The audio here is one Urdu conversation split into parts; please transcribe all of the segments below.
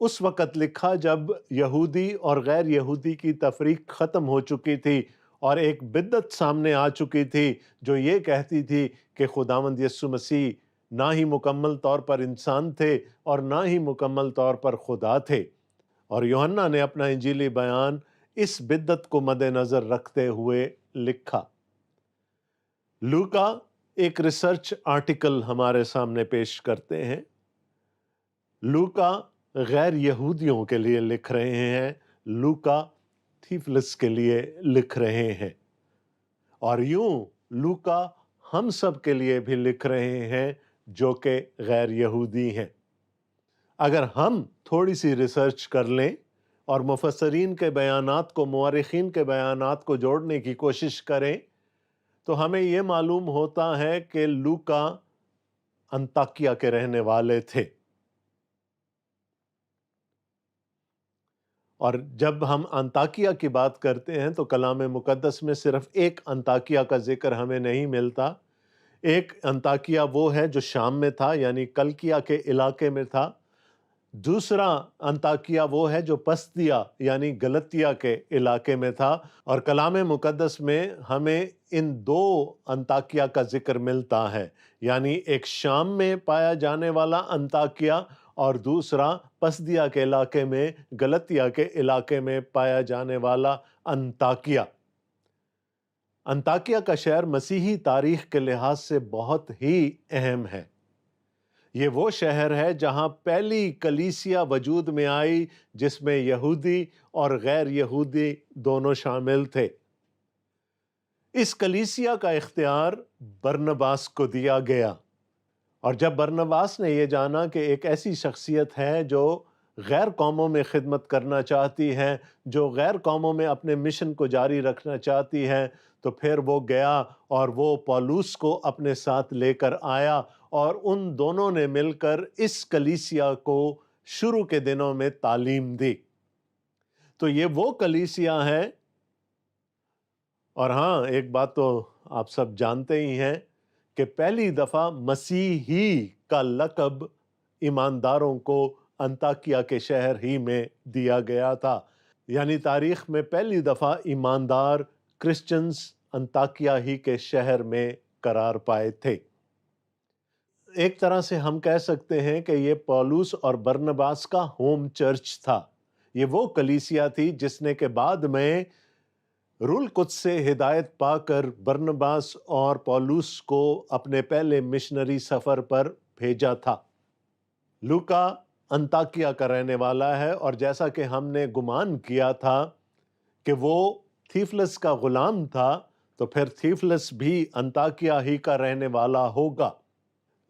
اس وقت لکھا جب یہودی اور غیر یہودی کی تفریق ختم ہو چکی تھی اور ایک بدعت سامنے آ چکی تھی جو یہ کہتی تھی کہ خداوند یسوع مسیح نہ ہی مکمل طور پر انسان تھے اور نہ ہی مکمل طور پر خدا تھے، اور یوحنا نے اپنا انجیلی بیان اس بدعت کو مد نظر رکھتے ہوئے لکھا۔ لوکا ایک ریسرچ آرٹیکل ہمارے سامنے پیش کرتے ہیں۔ لوکا غیر یہودیوں کے لیے لکھ رہے ہیں، لوکا تھیفلس کے لیے لکھ رہے ہیں، اور یوں لوکا ہم سب کے لیے بھی لکھ رہے ہیں جو کہ غیر یہودی ہیں۔ اگر ہم تھوڑی سی ریسرچ کر لیں اور مفسرین کے بیانات کو، مورخین کے بیانات کو جوڑنے کی کوشش کریں تو ہمیں یہ معلوم ہوتا ہے کہ لوکا انطاکیہ کے رہنے والے تھے، اور جب ہم انطاکیہ کی بات کرتے ہیں تو کلام مقدس میں صرف ایک انطاکیہ کا ذکر ہمیں نہیں ملتا۔ ایک انطاکیہ وہ ہے جو شام میں تھا، یعنی کلکیہ کے علاقے میں تھا۔ دوسرا انطاکیہ وہ ہے جو پسدیا یعنی گلتیہ کے علاقے میں تھا، اور کلام مقدس میں ہمیں ان دو انطاکیہ کا ذکر ملتا ہے، یعنی ایک شام میں پایا جانے والا انطاکیہ اور دوسرا پسدیا کے علاقے میں، گلتیہ کے علاقے میں پایا جانے والا انطاکیہ۔ انطاکیہ کا شہر مسیحی تاریخ کے لحاظ سے بہت ہی اہم ہے۔ یہ وہ شہر ہے جہاں پہلی کلیسیا وجود میں آئی جس میں یہودی اور غیر یہودی دونوں شامل تھے۔ اس کلیسیا کا اختیار برنباس کو دیا گیا، اور جب برنباس نے یہ جانا کہ ایک ایسی شخصیت ہے جو غیر قوموں میں خدمت کرنا چاہتی ہے، جو غیر قوموں میں اپنے مشن کو جاری رکھنا چاہتی ہے، تو پھر وہ گیا اور وہ پولس کو اپنے ساتھ لے کر آیا، اور ان دونوں نے مل کر اس کلیسیا کو شروع کے دنوں میں تعلیم دی۔ تو یہ وہ کلیسیا ہے، اور ہاں ایک بات تو آپ سب جانتے ہی ہیں کہ پہلی دفعہ مسیحی کا لقب ایمانداروں کو انطاکیہ کے شہر ہی میں دیا گیا تھا، یعنی تاریخ میں پہلی دفعہ ایماندار کرسچنز انطاکیہ ہی کے شہر میں قرار پائے تھے۔ ایک طرح سے ہم کہہ سکتے ہیں کہ یہ پولس اور برنباس کا ہوم چرچ تھا۔ یہ وہ کلیسیا تھی جس نے کہ بعد میں روح القدس سے ہدایت پا کر برنباس اور پولس کو اپنے پہلے مشنری سفر پر بھیجا تھا۔ لوکا انطاکیہ کا رہنے والا ہے، اور جیسا کہ ہم نے گمان کیا تھا کہ وہ تھیفلس کا غلام تھا، تو پھر تھیفلس بھی انطاکیہ ہی کا رہنے والا ہوگا۔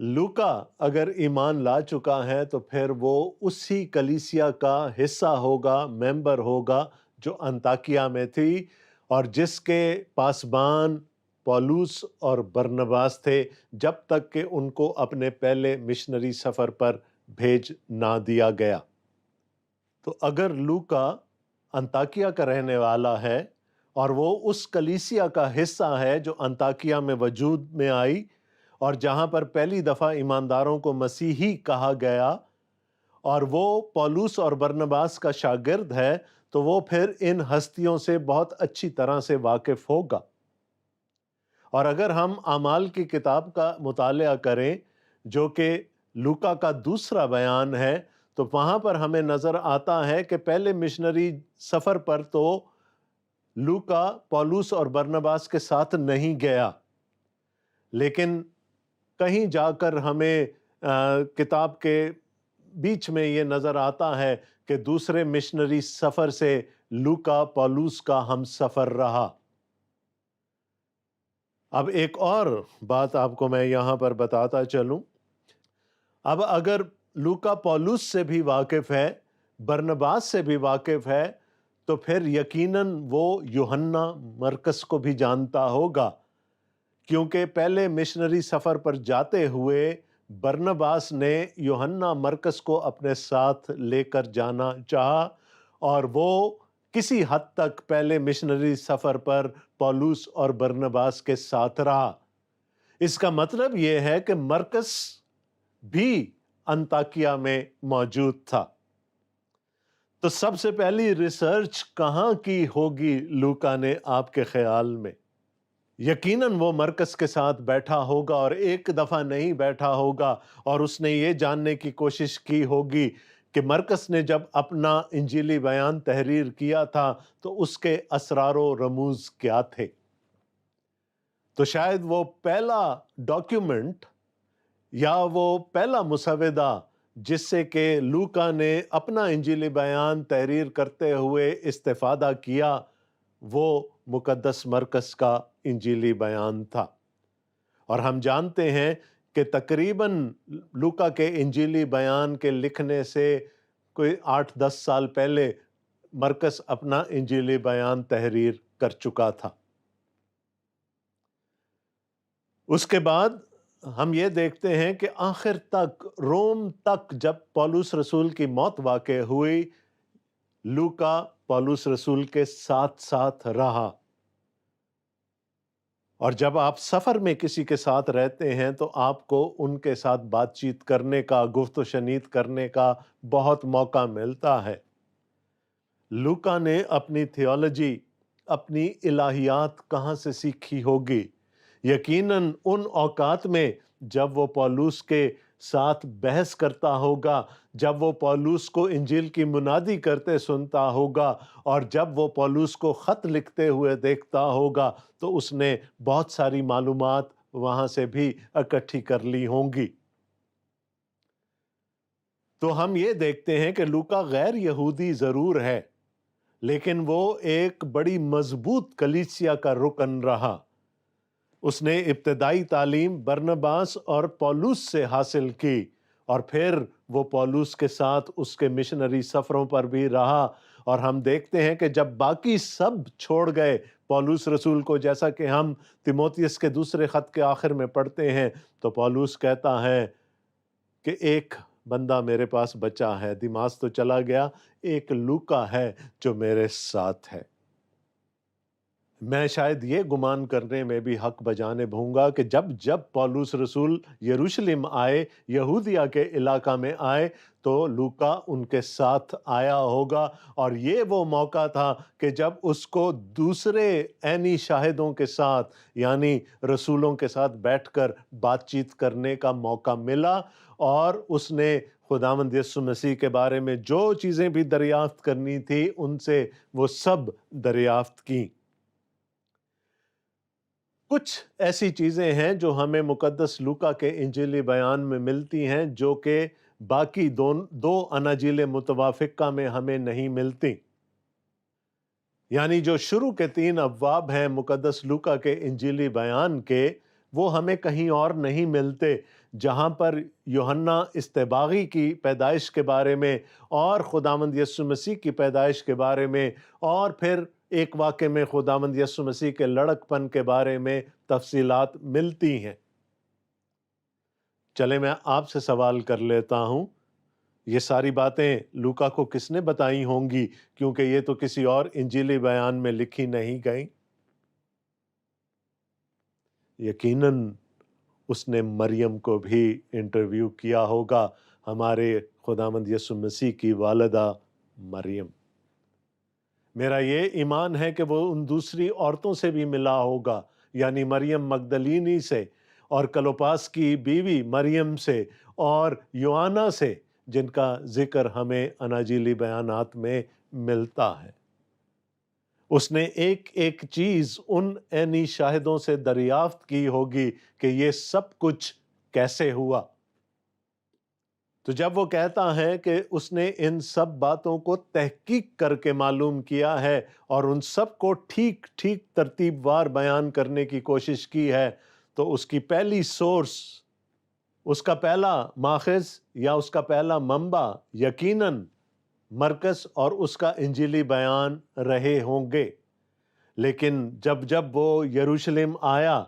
لوکا اگر ایمان لا چکا ہے تو پھر وہ اسی کلیسیا کا حصہ ہوگا، ممبر ہوگا جو انطاکیہ میں تھی، اور جس کے پاسبان پولس اور برنباس تھے جب تک کہ ان کو اپنے پہلے مشنری سفر پر بھیج نہ دیا گیا۔ تو اگر لوکا انطاکیہ کا رہنے والا ہے اور وہ اس کلیسیا کا حصہ ہے جو انطاکیہ میں وجود میں آئی اور جہاں پر پہلی دفعہ ایمانداروں کو مسیحی کہا گیا، اور وہ پولس اور برنباس کا شاگرد ہے، تو وہ پھر ان ہستیوں سے بہت اچھی طرح سے واقف ہوگا۔ اور اگر ہم اعمال کی کتاب کا مطالعہ کریں جو کہ لوکا کا دوسرا بیان ہے، تو وہاں پر ہمیں نظر آتا ہے کہ پہلے مشنری سفر پر تو لوکا پولس اور برنباس کے ساتھ نہیں گیا، لیکن کہیں جا کر ہمیں کتاب کے بیچ میں یہ نظر آتا ہے کہ دوسرے مشنری سفر سے لوکا پولس کا ہم سفر رہا۔ اب ایک اور بات آپ کو میں یہاں پر بتاتا چلوں۔ اب اگر لوکا پولس سے بھی واقف ہے، برنباس سے بھی واقف ہے، تو پھر یقیناً وہ یوحنا مرکس کو بھی جانتا ہوگا، کیونکہ پہلے مشنری سفر پر جاتے ہوئے برنباس نے یوحنا مرکس کو اپنے ساتھ لے کر جانا چاہا، اور وہ کسی حد تک پہلے مشنری سفر پر پولس اور برنباس کے ساتھ رہا۔ اس کا مطلب یہ ہے کہ مرکس بھی انطاکیہ میں موجود تھا۔ تو سب سے پہلی ریسرچ کہاں کی ہوگی لوکا نے آپ کے خیال میں؟ یقیناً وہ مرکز کے ساتھ بیٹھا ہوگا، اور ایک دفعہ نہیں بیٹھا ہوگا، اور اس نے یہ جاننے کی کوشش کی ہوگی کہ مرکز نے جب اپنا انجیلی بیان تحریر کیا تھا تو اس کے اسرار و رموز کیا تھے۔ تو شاید وہ پہلا ڈاکیومنٹ یا وہ پہلا مسودہ جس سے کہ لوکا نے اپنا انجیلی بیان تحریر کرتے ہوئے استفادہ کیا، وہ مقدس مرکز کا انجیلی بیان تھا۔ اور ہم جانتے ہیں کہ تقریباً لوکا کے انجیلی بیان کے لکھنے سے کوئی 8-10 سال پہلے مرکز اپنا انجیلی بیان تحریر کر چکا تھا۔ اس کے بعد ہم یہ دیکھتے ہیں کہ آخر تک روم تک جب پولس رسول کی موت واقع ہوئی، لوکا پولس رسول کے ساتھ ساتھ رہا۔ اور جب آپ سفر میں کسی کے ساتھ رہتے ہیں تو آپ کو ان کے ساتھ بات چیت کرنے کا، گفت و شنید کرنے کا بہت موقع ملتا ہے۔ لوکا نے اپنی تھیولوجی، اپنی الہیات کہاں سے سیکھی ہوگی؟ یقیناً ان اوقات میں جب وہ پولس کے ساتھ بحث کرتا ہوگا، جب وہ پولس کو انجیل کی منادی کرتے سنتا ہوگا، اور جب وہ پولس کو خط لکھتے ہوئے دیکھتا ہوگا تو اس نے بہت ساری معلومات وہاں سے بھی اکٹھی کر لی ہوں گی۔ تو ہم یہ دیکھتے ہیں کہ لوکا غیر یہودی ضرور ہے، لیکن وہ ایک بڑی مضبوط کلیسیا کا رکن رہا۔ اس نے ابتدائی تعلیم برنباس اور پولس سے حاصل کی، اور پھر وہ پولس کے ساتھ اس کے مشنری سفروں پر بھی رہا۔ اور ہم دیکھتے ہیں کہ جب باقی سب چھوڑ گئے پولس رسول کو، جیسا کہ ہم تیموتھیوس کے دوسرے خط کے آخر میں پڑھتے ہیں، تو پولس کہتا ہے کہ ایک بندہ میرے پاس بچا ہے، دیماس تو چلا گیا، ایک لوکا ہے جو میرے ساتھ ہے۔ میں شاید یہ گمان کرنے میں بھی حق بجانب ہوں گا کہ جب جب پولس رسول یروشلم آئے، یہودیہ کے علاقہ میں آئے، تو لوکا ان کے ساتھ آیا ہوگا، اور یہ وہ موقع تھا کہ جب اس کو دوسرے عینی شاہدوں کے ساتھ، یعنی رسولوں کے ساتھ بیٹھ کر بات چیت کرنے کا موقع ملا، اور اس نے خداوند یسوع مسیح کے بارے میں جو چیزیں بھی دریافت کرنی تھی ان سے وہ سب دریافت کی۔ کچھ ایسی چیزیں ہیں جو ہمیں مقدس لوکا کے انجیلی بیان میں ملتی ہیں جو کہ باقی دو اناجیل متوافقہ میں ہمیں نہیں ملتی۔ یعنی جو شروع کے 3 ابواب ہیں مقدس لوکا کے انجیلی بیان کے، وہ ہمیں کہیں اور نہیں ملتے، جہاں پر یوحنا استباغی کی پیدائش کے بارے میں، اور خداوند یسوع مسیح کی پیدائش کے بارے میں، اور پھر ایک واقعے میں خداوند یسوع مسیح کے لڑک پن کے بارے میں تفصیلات ملتی ہیں۔ چلے میں آپ سے سوال کر لیتا ہوں، یہ ساری باتیں لوکا کو کس نے بتائی ہوں گی؟ کیونکہ یہ تو کسی اور انجیلی بیان میں لکھی نہیں گئیں۔ یقیناً اس نے مریم کو بھی انٹرویو کیا ہوگا، ہمارے خداوند یسوع مسیح کی والدہ مریم۔ میرا یہ ایمان ہے کہ وہ ان دوسری عورتوں سے بھی ملا ہوگا، یعنی مریم مگدلینی سے، اور کلوپاس کی بیوی مریم سے، اور یوحنا سے، جن کا ذکر ہمیں اناجیلی بیانات میں ملتا ہے۔ اس نے ایک ایک چیز ان عینی شاہدوں سے دریافت کی ہوگی کہ یہ سب کچھ کیسے ہوا۔ تو جب وہ کہتا ہے کہ اس نے ان سب باتوں کو تحقیق کر کے معلوم کیا ہے اور ان سب کو ٹھیک ٹھیک ترتیب وار بیان کرنے کی کوشش کی ہے، تو اس کی پہلی سورس، اس کا پہلا ماخذ یا اس کا پہلا منبع یقیناً مرکز اور اس کا انجیلی بیان رہے ہوں گے۔ لیکن جب جب وہ یروشلم آیا،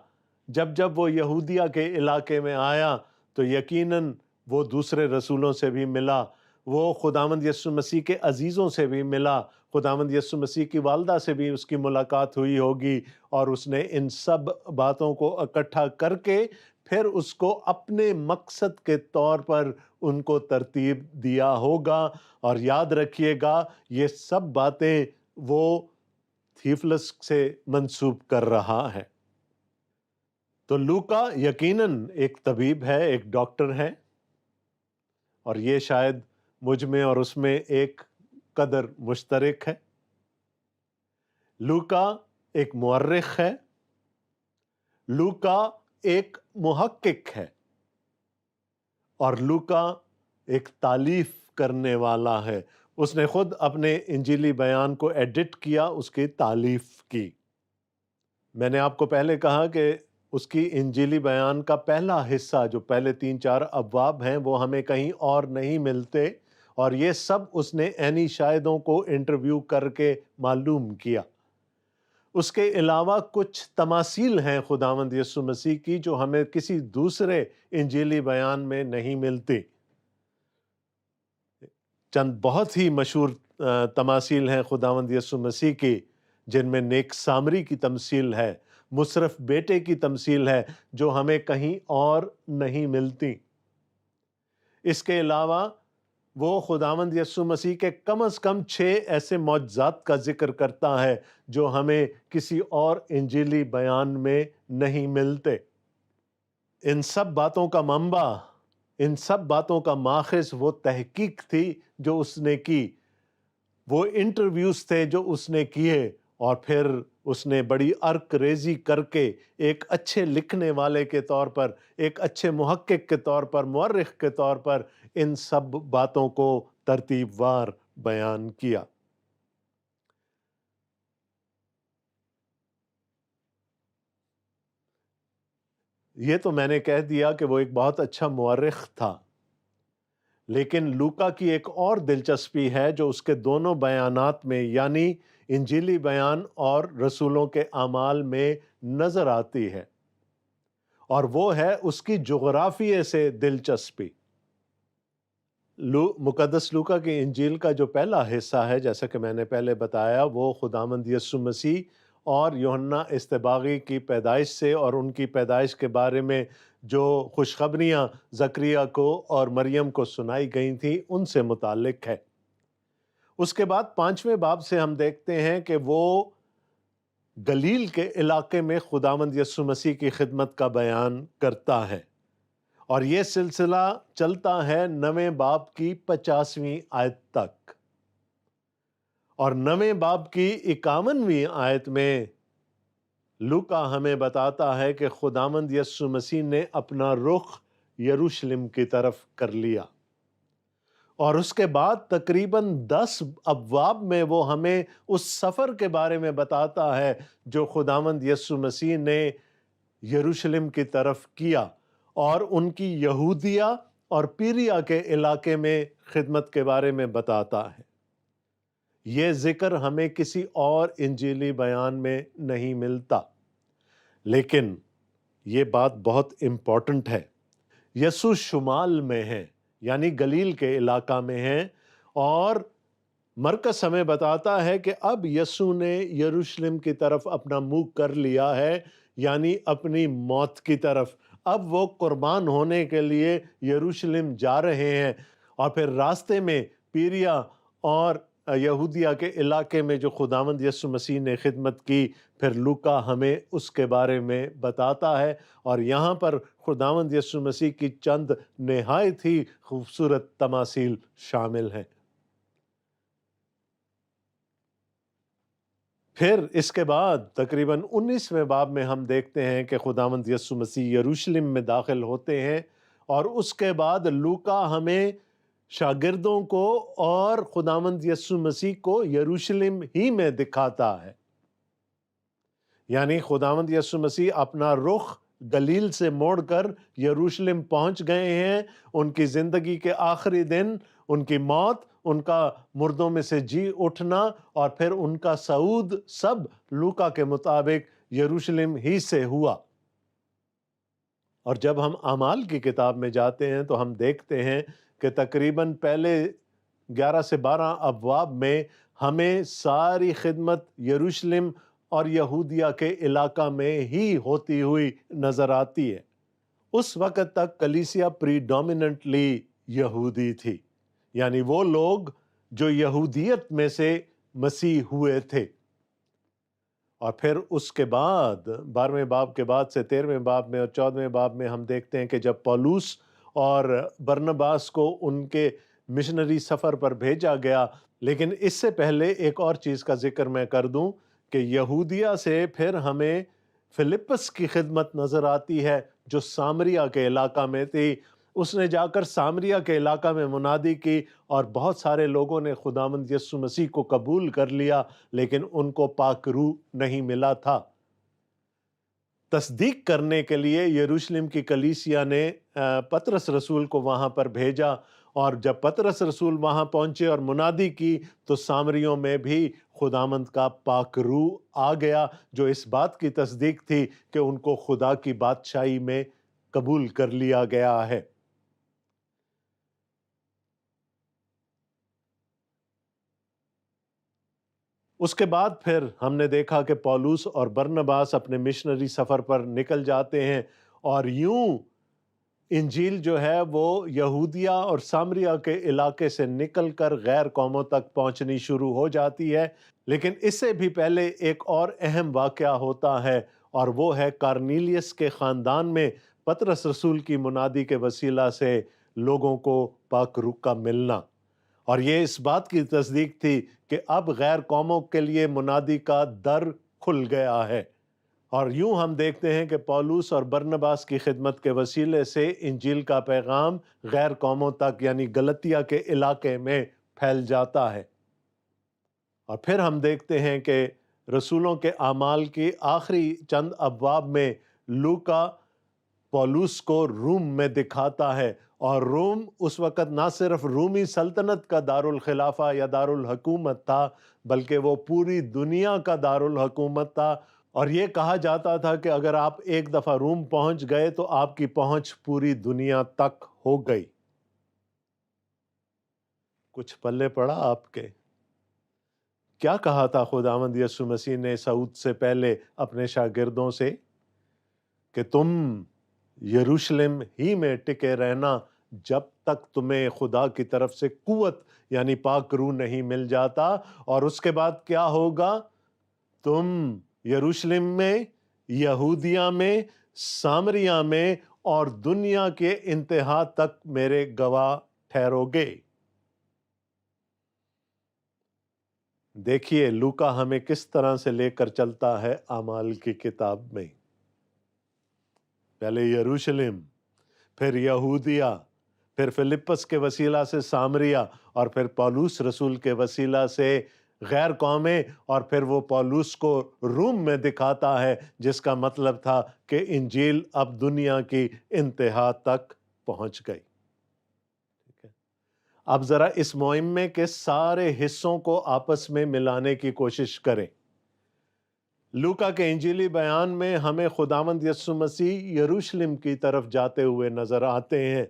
جب جب وہ یہودیہ کے علاقے میں آیا، تو یقیناً وہ دوسرے رسولوں سے بھی ملا، وہ خداوند یسوع مسیح کے عزیزوں سے بھی ملا، خداوند یسوع مسیح کی والدہ سے بھی اس کی ملاقات ہوئی ہوگی، اور اس نے ان سب باتوں کو اکٹھا کر کے پھر اس کو اپنے مقصد کے طور پر ان کو ترتیب دیا ہوگا۔ اور یاد رکھیے گا یہ سب باتیں وہ تھیفلس سے منسوب کر رہا ہے۔ تو لوکا یقیناً ایک طبیب ہے، ایک ڈاکٹر ہے، اور یہ شاید مجھ میں اور اس میں ایک قدر مشترک ہے۔ لوکا ایک مورخ ہے، لوکا ایک محقق ہے، اور لوکا ایک تالیف کرنے والا ہے۔ اس نے خود اپنے انجیلی بیان کو ایڈٹ کیا، اس کی تالیف کی۔ میں نے آپ کو پہلے کہا کہ اس کی انجیلی بیان کا پہلا حصہ جو پہلے 3-4 ابواب ہیں وہ ہمیں کہیں اور نہیں ملتے، اور یہ سب اس نے عینی شاہدوں کو انٹرویو کر کے معلوم کیا۔ اس کے علاوہ کچھ تماثیل ہیں خداوند یسوع مسیح کی جو ہمیں کسی دوسرے انجیلی بیان میں نہیں ملتی۔ چند بہت ہی مشہور تماثیل ہیں خداوند یسوع مسیح کی، جن میں نیک سامری کی تمثیل ہے، مصرف بیٹے کی تمثیل ہے جو ہمیں کہیں اور نہیں ملتی۔ اس کے علاوہ وہ خداوند یسوع مسیح کے کم از کم 6 ایسے معجزات کا ذکر کرتا ہے جو ہمیں کسی اور انجیلی بیان میں نہیں ملتے۔ ان سب باتوں کا منبع، ان سب باتوں کا ماخذ وہ تحقیق تھی جو اس نے کی، وہ انٹرویوز تھے جو اس نے کیے، اور پھر اس نے بڑی عرق ریزی کر کے ایک اچھے لکھنے والے کے طور پر، ایک اچھے محقق کے طور پر، مورخ کے طور پر ان سب باتوں کو ترتیب وار بیان کیا۔ یہ تو میں نے کہہ دیا کہ وہ ایک بہت اچھا مورخ تھا، لیکن لوکا کی ایک اور دلچسپی ہے جو اس کے دونوں بیانات میں، یعنی انجیلی بیان اور رسولوں کے اعمال میں نظر آتی ہے، اور وہ ہے اس کی جغرافیے سے دلچسپی۔ مقدس لوکا کی انجیل کا جو پہلا حصہ ہے، جیسا کہ میں نے پہلے بتایا، وہ خداوند یسوع مسیح اور یوحنا اصطباغی کی پیدائش سے اور ان کی پیدائش کے بارے میں جو خوشخبریاں زکریا کو اور مریم کو سنائی گئی تھیں ان سے متعلق ہے۔ اس کے بعد 5ویں باب سے ہم دیکھتے ہیں کہ وہ گلیل کے علاقے میں خداوند یسوع مسیح کی خدمت کا بیان کرتا ہے، اور یہ سلسلہ چلتا ہے 9ویں باب کی 50ویں آیت تک، اور 9ویں باب کی 51ویں آیت میں لوکا ہمیں بتاتا ہے کہ خداوند یسوع مسیح نے اپنا رخ یروشلم کی طرف کر لیا، اور اس کے بعد تقریباً 10 ابواب میں وہ ہمیں اس سفر کے بارے میں بتاتا ہے جو خداوند یسوع مسیح نے یروشلم کی طرف کیا، اور ان کی یہودیہ اور پیریا کے علاقے میں خدمت کے بارے میں بتاتا ہے۔ یہ ذکر ہمیں کسی اور انجیلی بیان میں نہیں ملتا، لیکن یہ بات بہت امپورٹنٹ ہے۔ یسوع شمال میں ہے، یعنی گلیل کے علاقہ میں ہے، اور مرکز ہمیں بتاتا ہے کہ اب یسوع نے یروشلم کی طرف اپنا منہ کر لیا ہے، یعنی اپنی موت کی طرف۔ اب وہ قربان ہونے کے لیے یروشلم جا رہے ہیں، اور پھر راستے میں پیریا اور یہودیہ کے علاقے میں جو خداوند یسوع مسیح نے خدمت کی، پھر لوکا ہمیں اس کے بارے میں بتاتا ہے، اور یہاں پر خداوند یسوع مسیح کی چند نہایت ہی خوبصورت تماثیل شامل ہیں۔ پھر اس کے بعد تقریباً 19ویں باب میں ہم دیکھتے ہیں کہ خداوند یسوع مسیح یروشلم میں داخل ہوتے ہیں، اور اس کے بعد لوکا ہمیں شاگردوں کو اور خداوند یسوع مسیح کو یروشلم ہی میں دکھاتا ہے، یعنی خداوند یسوع مسیح اپنا رخ گلیل سے موڑ کر یروشلم پہنچ گئے ہیں۔ ان کی زندگی کے آخری دن، ان کی موت، ان کا مردوں میں سے جی اٹھنا، اور پھر ان کا صعود، سب لوکا کے مطابق یروشلم ہی سے ہوا۔ اور جب ہم اعمال کی کتاب میں جاتے ہیں تو ہم دیکھتے ہیں کہ تقریباً پہلے 11 سے 12 ابواب میں ہمیں ساری خدمت یروشلم اور یہودیہ کے علاقہ میں ہی ہوتی ہوئی نظر آتی ہے۔ اس وقت تک کلیسیا پریڈومیننٹلی یہودی تھی، یعنی وہ لوگ جو یہودیت میں سے مسیح ہوئے تھے۔ اور پھر اس کے بعد 12ویں باب کے بعد سے 13ویں باب میں اور 14ویں باب میں ہم دیکھتے ہیں کہ جب پولس اور برنباس کو ان کے مشنری سفر پر بھیجا گیا، لیکن اس سے پہلے ایک اور چیز کا ذکر میں کر دوں کہ یہودیہ سے پھر ہمیں فلپس کی خدمت نظر آتی ہے جو سامریہ کے علاقہ میں تھی۔ اس نے جا کر سامریہ کے علاقہ میں منادی کی اور بہت سارے لوگوں نے خداوند یسوع مسیح کو قبول کر لیا، لیکن ان کو پاک روح نہیں ملا تھا۔ تصدیق کرنے کے لیے یروشلم کی کلیسیا نے پطرس رسول کو وہاں پر بھیجا، اور جب پطرس رسول وہاں پہنچے اور منادی کی تو سامریوں میں بھی خداوند کا پاک روح آ گیا، جو اس بات کی تصدیق تھی کہ ان کو خدا کی بادشاہی میں قبول کر لیا گیا ہے۔ اس کے بعد پھر ہم نے دیکھا کہ پولس اور برنباس اپنے مشنری سفر پر نکل جاتے ہیں، اور یوں انجیل جو ہے وہ یہودیہ اور سامریہ کے علاقے سے نکل کر غیر قوموں تک پہنچنی شروع ہو جاتی ہے۔ لیکن اس سے بھی پہلے ایک اور اہم واقعہ ہوتا ہے، اور وہ ہے کارنیلیس کے خاندان میں پطرس رسول کی منادی کے وسیلہ سے لوگوں کو پاک روح کا ملنا، اور یہ اس بات کی تصدیق تھی کہ اب غیر قوموں کے لیے منادی کا در کھل گیا ہے۔ اور یوں ہم دیکھتے ہیں کہ پولس اور برنباس کی خدمت کے وسیلے سے انجیل کا پیغام غیر قوموں تک یعنی گلتیہ کے علاقے میں پھیل جاتا ہے۔ اور پھر ہم دیکھتے ہیں کہ رسولوں کے اعمال کی آخری چند ابواب میں لوکا پولس کو روم میں دکھاتا ہے، اور روم اس وقت نہ صرف رومی سلطنت کا دارالخلافہ یا دارالحکومت تھا، بلکہ وہ پوری دنیا کا دارالحکومت تھا، اور یہ کہا جاتا تھا کہ اگر آپ ایک دفعہ روم پہنچ گئے تو آپ کی پہنچ پوری دنیا تک ہو گئی۔ کچھ پلے پڑا آپ کے؟ کیا کہا تھا خداوند یسوع مسیح نے صعود سے پہلے اپنے شاگردوں سے کہ تم یروشلم ہی میں ٹکے رہنا جب تک تمہیں خدا کی طرف سے قوت یعنی پاک روح نہیں مل جاتا، اور اس کے بعد کیا ہوگا؟ تم یروشلم میں، یہودیہ میں، سامریہ میں اور دنیا کے انتہا تک میرے گواہ ٹھہرو گے۔ دیکھیے لوکا ہمیں کس طرح سے لے کر چلتا ہے اعمال کی کتاب میں۔ پہلے یروشلم، پھر یہودیہ، پھر فلپس کے وسیلہ سے سامریہ، اور پھر پولس رسول کے وسیلہ سے غیر قومیں، اور پھر وہ پولس کو روم میں دکھاتا ہے، جس کا مطلب تھا کہ انجیل اب دنیا کی انتہا تک پہنچ گئی۔ اب ذرا اس معمے کے سارے حصوں کو آپس میں ملانے کی کوشش کریں۔ لوکا کے انجیلی بیان میں ہمیں خداوند یسوع مسیح یروشلم کی طرف جاتے ہوئے نظر آتے ہیں،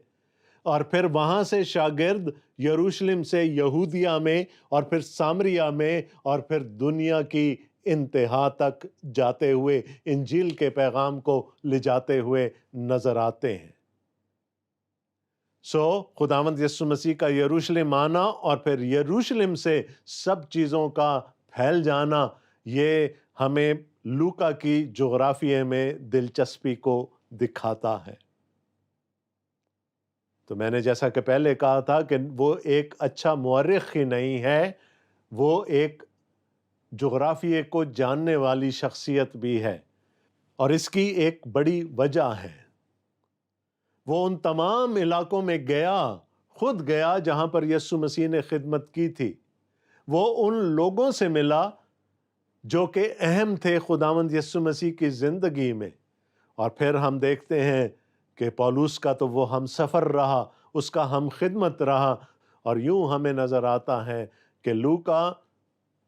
اور پھر وہاں سے شاگرد یروشلم سے یہودیہ میں اور پھر سامریہ میں اور پھر دنیا کی انتہا تک جاتے ہوئے انجیل کے پیغام کو لے جاتے ہوئے نظر آتے ہیں۔ خداوند یسوع مسیح کا یروشلم آنا اور پھر یروشلم سے سب چیزوں کا پھیل جانا، یہ ہمیں لوکا کی جغرافیے میں دلچسپی کو دکھاتا ہے۔ تو میں نے جیسا کہ پہلے کہا تھا کہ وہ ایک اچھا مورخ ہی نہیں ہے، وہ ایک جغرافیے کو جاننے والی شخصیت بھی ہے، اور اس کی ایک بڑی وجہ ہے۔ وہ ان تمام علاقوں میں گیا، خود گیا جہاں پر یسوع مسیح نے خدمت کی تھی۔ وہ ان لوگوں سے ملا جو کہ اہم تھے خداوند یسوع مسیح کی زندگی میں، اور پھر ہم دیکھتے ہیں کہ پولس کا تو وہ ہم سفر رہا، اس کا ہم خدمت رہا، اور یوں ہمیں نظر آتا ہے کہ لوکا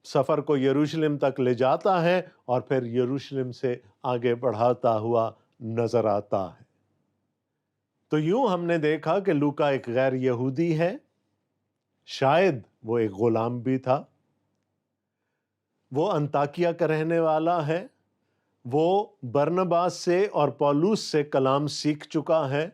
سفر کو یروشلم تک لے جاتا ہے اور پھر یروشلم سے آگے بڑھاتا ہوا نظر آتا ہے۔ تو یوں ہم نے دیکھا کہ لوکا ایک غیر یہودی ہے، شاید وہ ایک غلام بھی تھا، وہ انطاکیہ کا رہنے والا ہے، وہ برنباس سے اور پولوس سے کلام سیکھ چکا ہے،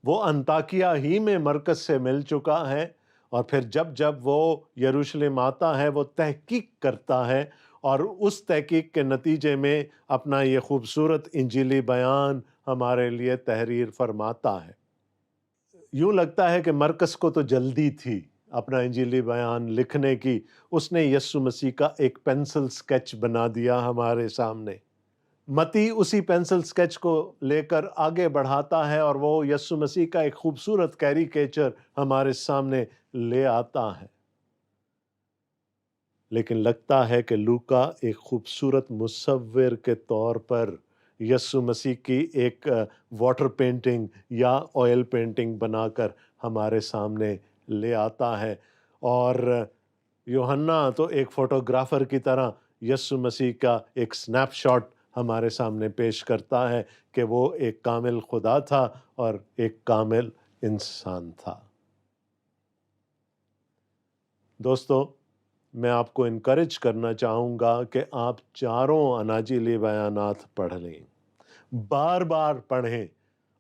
وہ انطاکیہ ہی میں مرکز سے مل چکا ہے، اور پھر جب جب وہ یروشلم آتا ہے وہ تحقیق کرتا ہے، اور اس تحقیق کے نتیجے میں اپنا یہ خوبصورت انجیلی بیان ہمارے لیے تحریر فرماتا ہے۔ یوں لگتا ہے کہ مرکز کو تو جلدی تھی اپنا انجیلی بیان لکھنے کی، اس نے یسوع مسیح کا ایک پینسل سکیچ بنا دیا ہمارے سامنے۔ متی اسی پینسل سکیچ کو لے کر آگے بڑھاتا ہے اور وہ یسوع مسیح کا ایک خوبصورت کیریکیچر ہمارے سامنے لے آتا ہے، لیکن لگتا ہے کہ لوکا ایک خوبصورت مصور کے طور پر یسوع مسیح کی ایک واٹر پینٹنگ یا آئل پینٹنگ بنا کر ہمارے سامنے لے آتا ہے، اور یوحنا تو ایک فوٹوگرافر کی طرح یسوع مسیح کا ایک سنیپ شاٹ ہمارے سامنے پیش کرتا ہے کہ وہ ایک کامل خدا تھا اور ایک کامل انسان تھا۔ دوستو، میں آپ کو انکریج کرنا چاہوں گا کہ آپ چاروں اناجیلی بیانات پڑھ لیں، بار بار پڑھیں،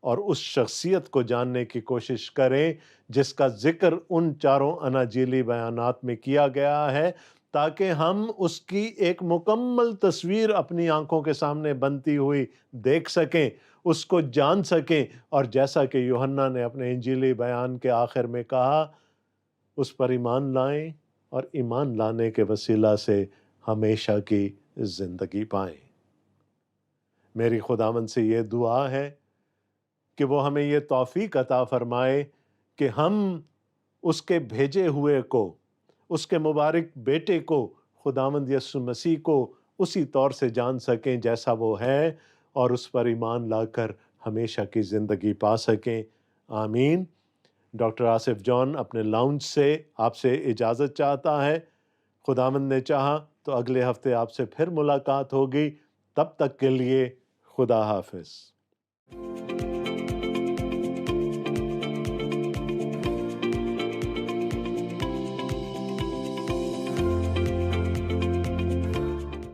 اور اس شخصیت کو جاننے کی کوشش کریں جس کا ذکر ان چاروں اناجیلی بیانات میں کیا گیا ہے، تاکہ ہم اس کی ایک مکمل تصویر اپنی آنکھوں کے سامنے بنتی ہوئی دیکھ سکیں، اس کو جان سکیں، اور جیسا کہ یوحنا نے اپنے انجیلی بیان کے آخر میں کہا، اس پر ایمان لائیں اور ایمان لانے کے وسیلہ سے ہمیشہ کی زندگی پائیں۔ میری خداوند سے یہ دعا ہے کہ وہ ہمیں یہ توفیق عطا فرمائے کہ ہم اس کے بھیجے ہوئے کو، اس کے مبارک بیٹے کو، خداوند یسوع مسیح کو اسی طور سے جان سکیں جیسا وہ ہے، اور اس پر ایمان لا کر ہمیشہ کی زندگی پا سکیں۔ آمین۔ ڈاکٹر آصف جان اپنے لاؤنج سے آپ سے اجازت چاہتا ہے۔ خداوند نے چاہا تو اگلے ہفتے آپ سے پھر ملاقات ہوگی۔ تب تک کے لیے خدا حافظ۔